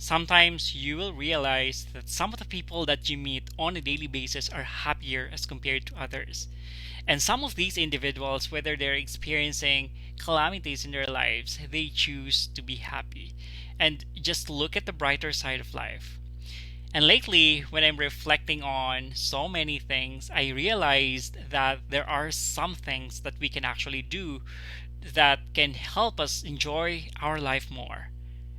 Sometimes you will realize that some of the people that you meet on a daily basis are happier as compared to others. And some of these individuals, whether they're experiencing calamities in their lives, they choose to be happy and just look at the brighter side of life. And lately, when I'm reflecting on so many things, I realized that there are some things that we can actually do that can help us enjoy our life more.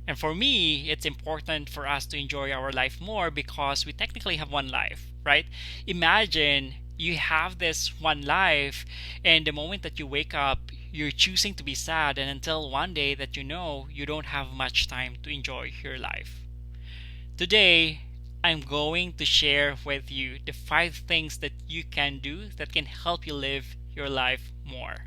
And for me, it's important for us to enjoy our life more because we technically have one life, right? Imagine you have this one life, and the moment that you wake up, you're choosing to be sad, and until one day that you know you don't have much time to enjoy your life. Today, I'm going to share with you the 5 things that you can do that can help you live your life more.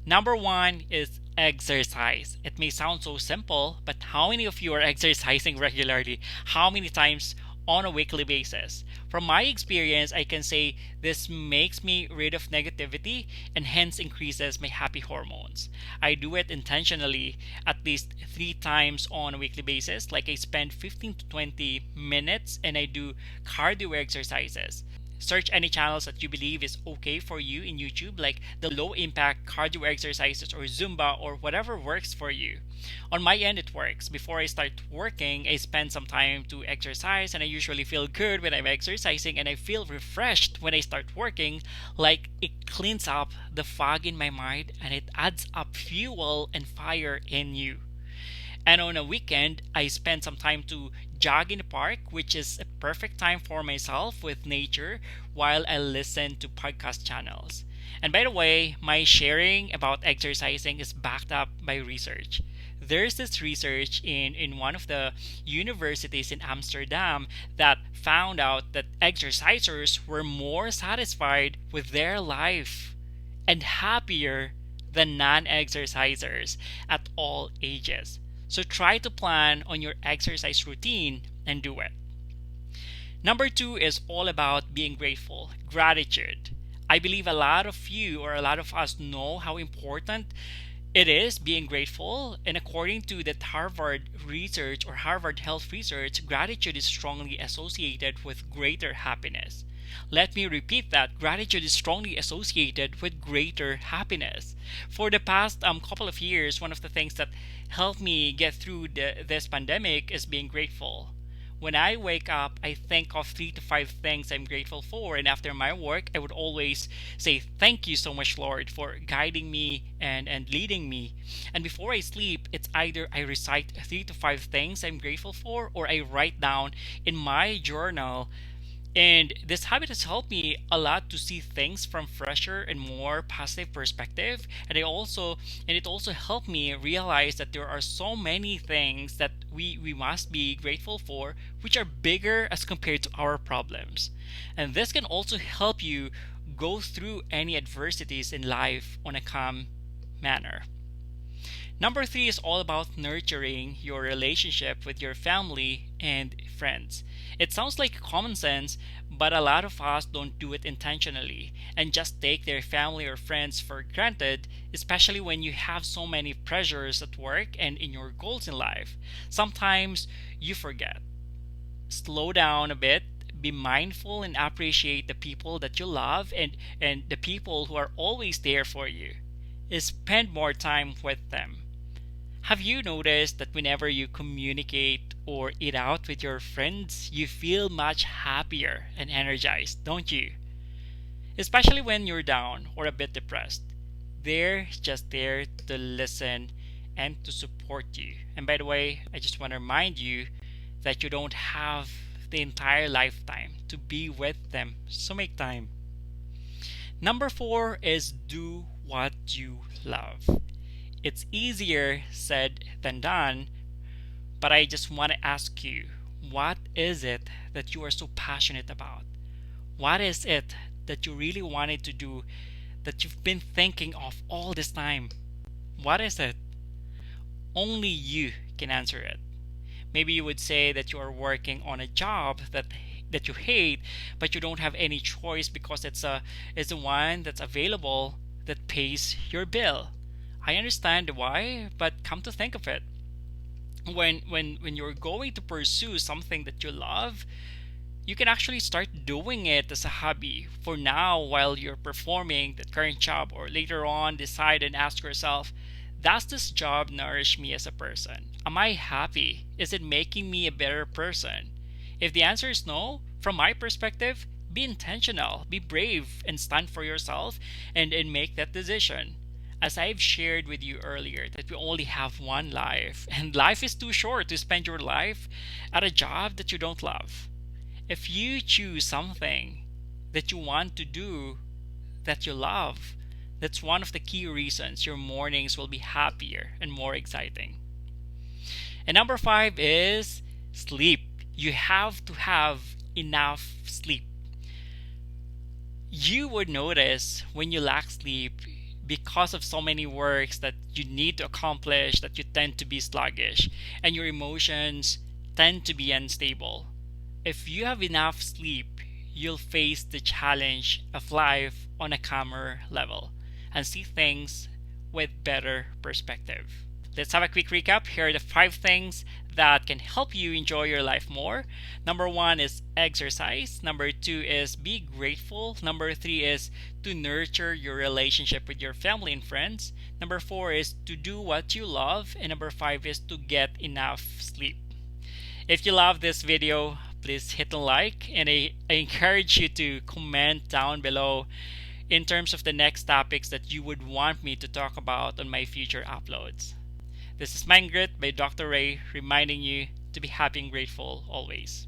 Number one is exercise. It may sound so simple, but how many of you are exercising regularly? How many times on a weekly basis? From my experience, I can say this makes me rid of negativity and hence increases my happy hormones. I do it intentionally at least 3 times on a weekly basis. Like I spend 15 to 20 minutes and I do cardio exercises. Search any channels that you believe is okay for you in YouTube, like the low impact cardio exercises or Zumba or whatever works for you. On my end, it works. Before I start working, I spend some time to exercise, and I usually feel good when I'm exercising, and I feel refreshed when I start working. Like it cleans up the fog in my mind and it adds up fuel and fire in you. And on a weekend, I spend some time to jog in the park, which is a perfect time for myself with nature while I listen to podcast channels. And by the way, my sharing about exercising is backed up by research. There's this research in one of the universities in Amsterdam that found out that exercisers were more satisfied with their life and happier than non exercisers at all ages. So try to plan on your exercise routine and do it. Number two is all about being grateful, gratitude. I believe a lot of you or a lot of us know how important it is being grateful, and according to the Harvard research or Harvard Health Research, gratitude is strongly associated with greater happiness. Let me repeat that gratitude is strongly associated with greater happiness. For the past couple of years, one of the things that helped me get through this pandemic is being grateful. When I wake up, I think of 3 to 5 things I'm grateful for, and after my work, I would always say, "Thank you so much, Lord, for guiding me and leading me." And before I sleep, it's either I recite 3 to 5 things I'm grateful for, or I write down in my journal. And this habit has helped me a lot to see things from fresher and more positive perspective. And it also helped me realize that there are so many things that we must be grateful for, which are bigger as compared to our problems. And this can also help you go through any adversities in life on a calm manner. Number three is all about nurturing your relationship with your family and friends. It sounds like common sense, but a lot of us don't do it intentionally and just take their family or friends for granted, especially when you have so many pressures at work and in your goals in life. Sometimes you forget. Slow down a bit, be mindful and appreciate the people that you love and the people who are always there for you. Spend more time with them. Have you noticed that whenever you communicate or eat out with your friends, you feel much happier and energized, don't you? Especially when you're down or a bit depressed. They're just there to listen and to support you. And by the way, I just want to remind you that you don't have the entire lifetime to be with them, so make time. Number four is do what you love. It's easier said than done, but I just want to ask you, what is it that you are so passionate about? What is it that you really wanted to do that you've been thinking of all this time? What is it? Only you can answer it. Maybe you would say that you are working on a job that you hate, but you don't have any choice because it's the one that's available that pays your bill. I understand why, but come to think of it, when you're going to pursue something that you love, you can actually start doing it as a hobby for now while you're performing that current job, or later on decide and ask yourself, does this job nourish me as a person? Am I happy? Is it making me a better person? If the answer is no, from my perspective, be intentional, be brave, and stand for yourself, and make that decision. As I've shared with you earlier, that we only have one life, and life is too short to spend your life at a job that you don't love. If you choose something that you want to do that you love, that's one of the key reasons your mornings will be happier and more exciting. And number five is sleep. You have to have enough sleep. You would notice when you lack sleep, because of so many works that you need to accomplish, that you tend to be sluggish and your emotions tend to be unstable. If you have enough sleep, you'll face the challenge of life on a calmer level and see things with better perspective. Let's have a quick recap. Here are the five things that can help you enjoy your life more. Number one is exercise. Number two is be grateful. Number three is to nurture your relationship with your family and friends. Number four is to do what you love. And number five is to get enough sleep. If you love this video, please hit the like, and I encourage you to comment down below in terms of the next topics that you would want me to talk about on my future uploads. This is Mind Grit by Dr. Ray, reminding you to be happy and grateful always.